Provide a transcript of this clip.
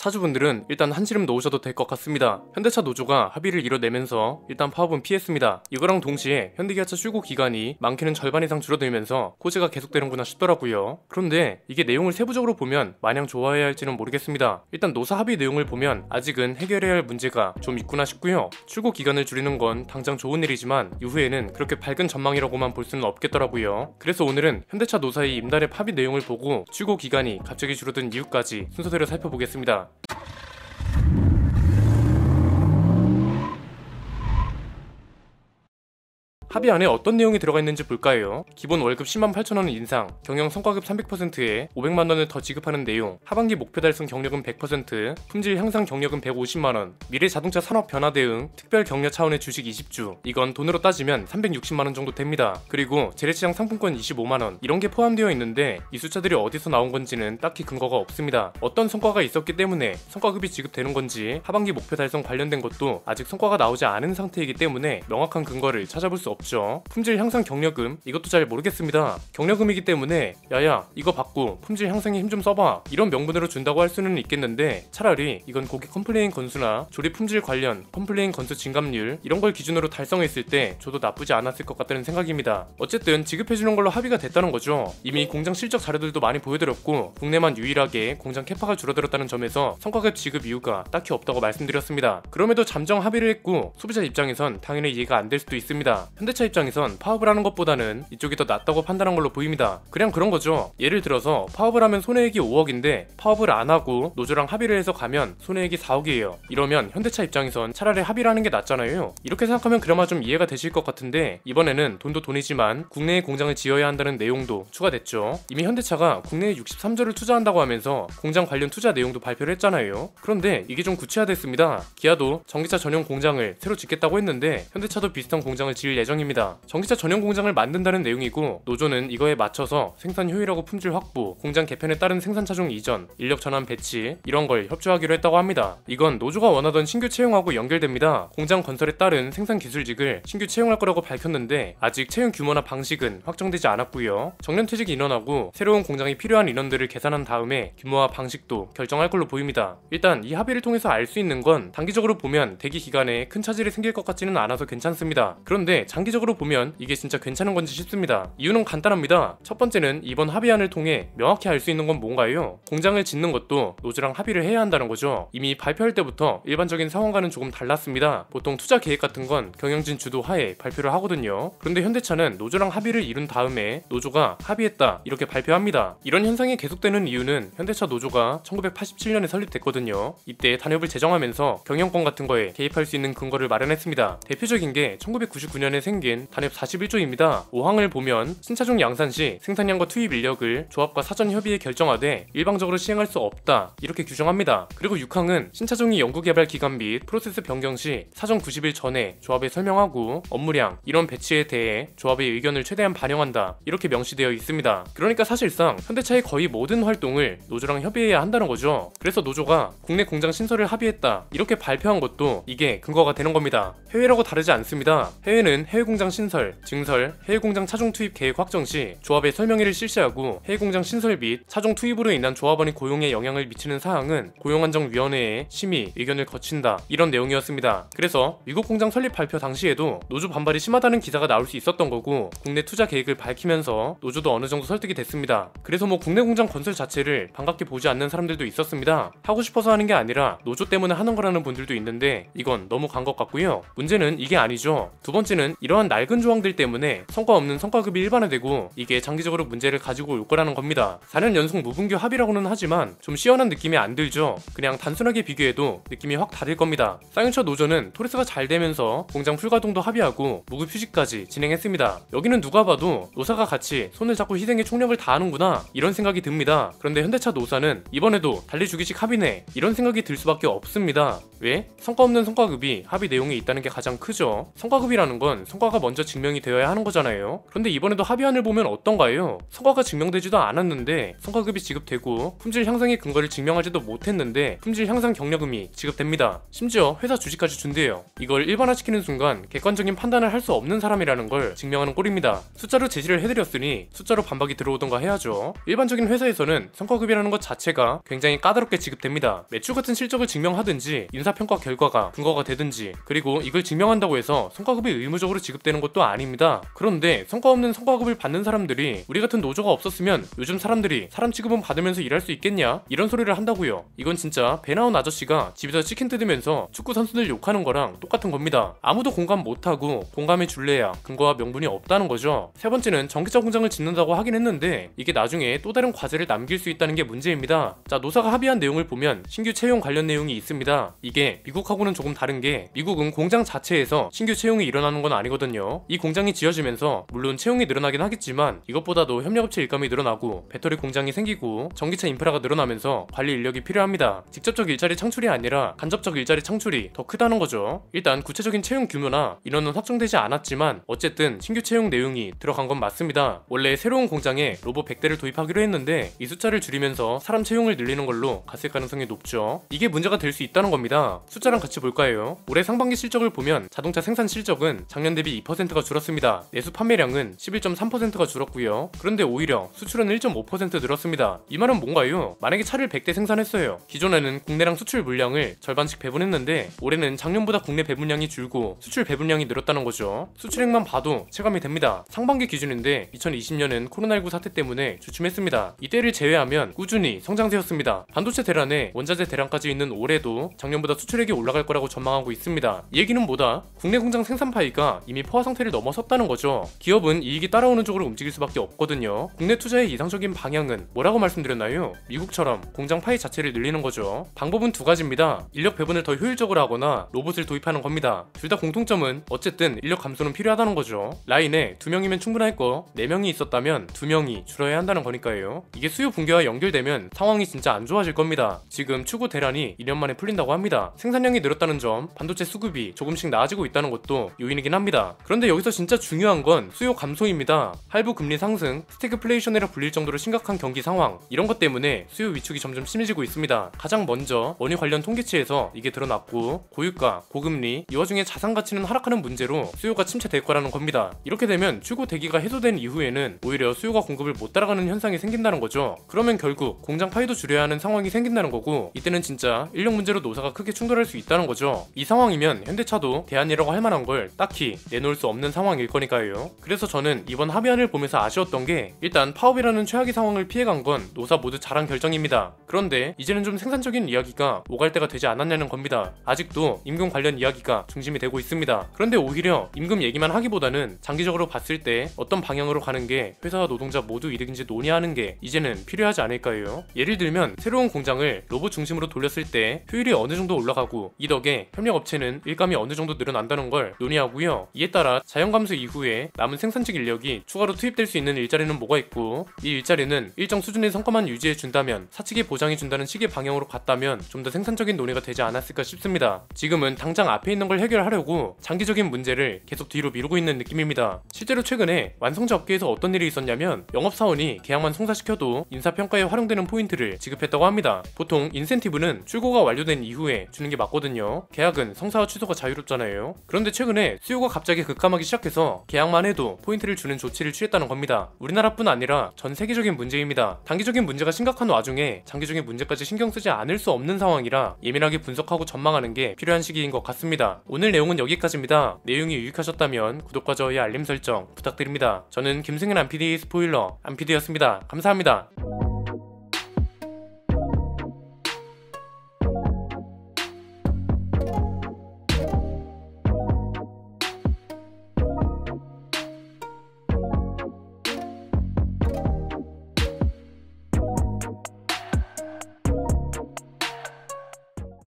차주분들은 일단 한시름 놓으셔도 될 것 같습니다. 현대차 노조가 합의를 이뤄내면서 일단 파업은 피했습니다. 이거랑 동시에 현대기아차 출고 기간이 많게는 절반 이상 줄어들면서 호재가 계속되는구나 싶더라고요. 그런데 이게 내용을 세부적으로 보면 마냥 좋아해야 할지는 모르겠습니다. 일단 노사 합의 내용을 보면 아직은 해결해야 할 문제가 좀 있구나 싶고요. 출고 기간을 줄이는 건 당장 좋은 일이지만 이후에는 그렇게 밝은 전망이라고만 볼 수는 없겠더라고요. 그래서 오늘은 현대차 노사의 임달의 합의 내용을 보고 출고 기간이 갑자기 줄어든 이유까지 순서대로 살펴보겠습니다. 합의 안에 어떤 내용이 들어가 있는지 볼까요? 기본 월급 108,000원 인상, 경영 성과급 300%에 500만원을 더 지급하는 내용, 하반기 목표 달성 경력은 100%, 품질 향상 경력은 150만원, 미래 자동차 산업 변화 대응, 특별 격려 차원의 주식 20주, 이건 돈으로 따지면 360만원 정도 됩니다. 그리고 재래시장 상품권 25만원, 이런 게 포함되어 있는데 이 숫자들이 어디서 나온 건지는 딱히 근거가 없습니다. 어떤 성과가 있었기 때문에 성과급이 지급되는 건지, 하반기 목표 달성 관련된 것도 아직 성과가 나오지 않은 상태이기 때문에 명확한 근거를 찾아볼 수 없죠. 품질 향상 경력금, 이것도 잘 모르겠습니다. 경력금이기 때문에 야야 이거 받고 품질 향상에 힘 좀 써봐, 이런 명분으로 준다고 할 수는 있겠는데 차라리 이건 고객 컴플레인 건수나 조립 품질 관련 컴플레인 건수 증감률 이런 걸 기준으로 달성했을 때 줘도 나쁘지 않았을 것 같다는 생각입니다. 어쨌든 지급해주는 걸로 합의가 됐다는 거죠. 이미 공장 실적 자료들도 많이 보여드렸고 국내만 유일하게 공장 캐파가 줄어들었다는 점에서 성과급 지급 이유가 딱히 없다고 말씀드렸습니다. 그럼에도 잠정 합의를 했고 소비자 입장에선 당연히 이해가 안 될 수도 있습니다. 현대차 입장에선 파업을 하는 것보다는 이쪽이 더 낫다고 판단한 걸로 보입니다. 그냥 그런 거죠. 예를 들어서 파업을 하면 손해액이 5억인데 파업을 안 하고 노조랑 합의를 해서 가면 손해액이 4억이에요. 이러면 현대차 입장에선 차라리 합의를 하는 게 낫잖아요. 이렇게 생각하면 그나마 좀 이해가 되실 것 같은데 이번에는 돈도 돈이지만 국내에 공장을 지어야 한다는 내용도 추가됐죠. 이미 현대차가 국내에 63조를 투자한다고 하면서 공장 관련 투자 내용도 발표를 했잖아요. 그런데 이게 좀 구체화됐습니다. 기아도 전기차 전용 공장을 새로 짓겠다고 했는데 현대차도 비슷한 공장을 지을 예정입니다. 전기차 전용 공장을 만든다는 내용이고 노조는 이거에 맞춰서 생산 효율하고 품질 확보, 공장 개편에 따른 생산 차종 이전, 인력 전환 배치 이런 걸 협조하기로 했다고 합니다. 이건 노조가 원하던 신규 채용하고 연결됩니다. 공장 건설에 따른 생산 기술직을 신규 채용할 거라고 밝혔는데 아직 채용 규모나 방식은 확정되지 않았고요. 정년 퇴직 인원하고 새로운 공장이 필요한 인원들을 계산한 다음에 규모와 방식도 결정할 걸로 보입니다. 일단 이 합의를 통해서 알 수 있는 건 단기적으로 보면 대기 기간에 큰 차질이 생길 것 같지는 않아서 괜찮습니다. 그런데 장기적으로 보면 이게 진짜 괜찮은 건지 싶습니다. 이유는 간단합니다. 첫 번째는 이번 합의안을 통해 명확히 알 수 있는 건 뭔가요? 공장을 짓는 것도 노조랑 합의를 해야 한다는 거죠. 이미 발표할 때부터 일반적인 상황과는 조금 달랐습니다. 보통 투자 계획 같은 건 경영진 주도 하에 발표를 하거든요. 그런데 현대차는 노조랑 합의를 이룬 다음에 노조가 합의했다 이렇게 발표합니다. 이런 현상이 계속되는 이유는 현대차 노조가 1987년에 설립됐거든요. 이때 단협을 제정하면서 경영권 같은 거에 개입할 수 있는 근거를 마련했습니다. 대표적인 게 1999년에 생긴 단협 41조입니다. 5항을 보면 신차종 양산 시 생산량과 투입 인력을 조합과 사전 협의에 결정하되 일방적으로 시행할 수 없다 이렇게 규정합니다. 그리고 6항은 신차종이 연구개발 기간 및 프로세스 변경 시 사전 90일 전에 조합에 설명하고 업무량, 인원 배치에 대해 조합의 의견을 최대한 반영한다 이렇게 명시되어 있습니다. 그러니까 사실상 현대차의 거의 모든 활동을 노조랑 협의해야 한다는 거죠. 그래서 노조가 국내 공장 신설을 합의했다 이렇게 발표한 것도 이게 근거가 되는 겁니다. 해외라고 다르지 않습니다. 해외는 해외 공장 신설, 증설, 해외 공장 차종 투입 계획 확정 시 조합의 설명회를 실시하고 해외 공장 신설 및 차종 투입으로 인한 조합원의 고용에 영향을 미치는 사항은 고용안정위원회의 심의, 의견을 거친다 이런 내용이었습니다. 그래서 미국 공장 설립 발표 당시에도 노조 반발이 심하다는 기사가 나올 수 있었던 거고 국내 투자 계획을 밝히면서 노조도 어느 정도 설득이 됐습니다. 그래서 뭐 국내 공장 건설 자체를 반갑게 보지 않는 사람들도 있었습니다. 하고 싶어서 하는 게 아니라 노조 때문에 하는 거라는 분들도 있는데 이건 너무 간 것 같고요. 문제는 이게 아니죠. 두 번째는 이러한 낡은 조항들 때문에 성과 없는 성과급이 일반화되고 이게 장기적으로 문제를 가지고 올 거라는 겁니다. 4년 연속 무분규 합의라고는 하지만 좀 시원한 느낌이 안 들죠. 그냥 단순하게 비교해도 느낌이 확 다를 겁니다. 쌍용차 노조는 토레스가 잘 되면서 공장 풀가동도 합의하고 무급 휴직까지 진행했습니다. 여기는 누가 봐도 노사가 같이 손을 잡고 희생에 총력을 다하는구나 이런 생각이 듭니다. 그런데 현대차 노사는 이번에도 달리주기식 합의네 이런 생각이 들 수밖에 없습니다. 왜? 성과 없는 성과급이 합의 내용에 있다는 게 가장 크죠. 성과급이라는 건 성과 성과가 먼저 증명이 되어야 하는 거잖아요. 그런데 이번에도 합의안을 보면 어떤가요? 성과가 증명되지도 않았는데 성과급이 지급되고 품질 향상의 근거를 증명하지도 못했는데 품질 향상 경력금이 지급됩니다. 심지어 회사 주식까지 준대요. 이걸 일반화시키는 순간 객관적인 판단을 할 수 없는 사람이라는 걸 증명하는 꼴입니다. 숫자로 제시를 해드렸으니 숫자로 반박이 들어오던가 해야죠. 일반적인 회사에서는 성과급이라는 것 자체가 굉장히 까다롭게 지급됩니다. 매출 같은 실적을 증명하든지 인사평가 결과가 근거가 되든지, 그리고 이걸 증명한다고 해서 성과급이 의무적으로 지급되는 것도 아닙니다. 그런데 성과 없는 성과급을 받는 사람들이 우리 같은 노조가 없었으면 요즘 사람들이 사람 취급은 받으면서 일할 수 있겠냐? 이런 소리를 한다고요. 이건 진짜 배 나온 아저씨가 집에서 치킨 뜯으면서 축구 선수들 욕하는 거랑 똑같은 겁니다. 아무도 공감 못하고 공감해 줄래야 근거와 명분이 없다는 거죠. 세 번째는 전기차 공장을 짓는다고 하긴 했는데 이게 나중에 또 다른 과제를 남길 수 있다는 게 문제입니다. 자, 노사가 합의한 내용을 보면 신규 채용 관련 내용이 있습니다. 이게 미국하고는 조금 다른 게, 미국은 공장 자체에서 신규 채용이 일어나는 건 아니거든요. 이 공장이 지어지면서 물론 채용이 늘어나긴 하겠지만 이것보다도 협력업체 일감이 늘어나고 배터리 공장이 생기고 전기차 인프라가 늘어나면서 관리 인력이 필요합니다. 직접적 일자리 창출이 아니라 간접적 일자리 창출이 더 크다는 거죠. 일단 구체적인 채용 규모나 인원은 확정되지 않았지만 어쨌든 신규 채용 내용이 들어간 건 맞습니다. 원래 새로운 공장에 로봇 100대를 도입하기로 했는데 이 숫자를 줄이면서 사람 채용을 늘리는 걸로 갔을 가능성이 높죠. 이게 문제가 될 수 있다는 겁니다. 숫자랑 같이 볼까요? 올해 상반기 실적을 보면 자동차 생산 실적은 작년 대비 2%가 줄었습니다. 내수 판매량은 11.3%가 줄었고요. 그런데 오히려 수출은 1.5% 늘었습니다. 이 말은 뭔가요? 만약에 차를 100대 생산했어요. 기존에는 국내랑 수출 물량을 절반씩 배분했는데 올해는 작년보다 국내 배분량이 줄고 수출 배분량이 늘었다는 거죠. 수출액만 봐도 체감이 됩니다. 상반기 기준인데 2020년은 코로나19 사태 때문에 주춤했습니다. 이때를 제외하면 꾸준히 성장세였습니다. 반도체 대란에 원자재 대란까지 있는 올해도 작년보다 수출액이 올라갈 거라고 전망하고 있습니다. 이 얘기는 뭐다? 국내 공장 생산 파이가 이미 포화 상태를 넘어섰다는 거죠. 기업은 이익이 따라오는 쪽으로 움직일 수밖에 없거든요. 국내 투자의 이상적인 방향은 뭐라고 말씀드렸나요? 미국처럼 공장 파이 자체를 늘리는 거죠. 방법은 두 가지입니다. 인력 배분을 더 효율적으로 하거나 로봇을 도입하는 겁니다. 둘 다 공통점은 어쨌든 인력 감소는 필요하다는 거죠. 라인에 2명이면 충분할 거 4명이 있었다면 2명이 줄어야 한다는 거니까요. 이게 수요 붕괴와 연결되면 상황이 진짜 안 좋아질 겁니다. 지금 추구 대란이 2년 만에 풀린다고 합니다. 생산량이 늘었다는 점, 반도체 수급이 조금씩 나아지고 있다는 것도 요인이긴 합니다. 그런데 여기서 진짜 중요한 건 수요 감소입니다. 할부 금리 상승, 스태그플레이션이라 불릴 정도로 심각한 경기 상황, 이런 것 때문에 수요 위축이 점점 심해지고 있습니다. 가장 먼저 원유 관련 통계치에서 이게 드러났고, 고유가, 고금리, 이 와중에 자산 가치는 하락하는 문제로 수요가 침체될 거라는 겁니다. 이렇게 되면 출고 대기가 해소된 이후에는 오히려 수요가 공급을 못 따라가는 현상이 생긴다는 거죠. 그러면 결국 공장 파이도 줄여야 하는 상황이 생긴다는 거고, 이때는 진짜 인력 문제로 노사가 크게 충돌할 수 있다는 거죠. 이 상황이면 현대차도 대안이라고 할 만한 걸 딱히 내놓을 수 없는 상황일 거니까요. 그래서 저는 이번 합의안을 보면서 아쉬웠던 게, 일단 파업이라는 최악의 상황을 피해간 건 노사 모두 잘한 결정입니다. 그런데 이제는 좀 생산적인 이야기가 오갈 때가 되지 않았냐는 겁니다. 아직도 임금 관련 이야기가 중심이 되고 있습니다. 그런데 오히려 임금 얘기만 하기보다는 장기적으로 봤을 때 어떤 방향으로 가는 게 회사와 노동자 모두 이득인지 논의하는 게 이제는 필요하지 않을까요? 예를 들면 새로운 공장을 로봇 중심으로 돌렸을 때 효율이 어느 정도 올라가고, 이 덕에 협력업체는 일감이 어느 정도 늘어난다는 걸 논의하고요. 이에 따라 자연 감소 이후에 남은 생산직 인력이 추가로 투입될 수 있는 일자리는 뭐가 있고, 이 일자리는 일정 수준의 성과만 유지해 준다면, 사측이 보장해 준다는 식의 방향으로 갔다면 좀 더 생산적인 논의가 되지 않았을까 싶습니다. 지금은 당장 앞에 있는 걸 해결하려고 장기적인 문제를 계속 뒤로 미루고 있는 느낌입니다. 실제로 최근에 완성차 업계에서 어떤 일이 있었냐면, 영업사원이 계약만 성사시켜도 인사평가에 활용되는 포인트를 지급했다고 합니다. 보통 인센티브는 출고가 완료된 이후에 주는 게 맞거든요. 계약은 성사와 취소가 자유롭잖아요. 그런데 최근에 수요가 갑자기 급감하기 시작해서 계약만 해도 포인트를 주는 조치를 취했다는 겁니다. 우리나라뿐 아니라 전 세계적인 문제입니다. 단기적인 문제가 심각한 와중에 장기적인 문제까지 신경 쓰지 않을 수 없는 상황이라 예민하게 분석하고 전망하는 게 필요한 시기인 것 같습니다. 오늘 내용은 여기까지입니다. 내용이 유익하셨다면 구독과 좋아요, 알림 설정 부탁드립니다. 저는 김승현 안PD의 스포일러 안PD였습니다. 감사합니다.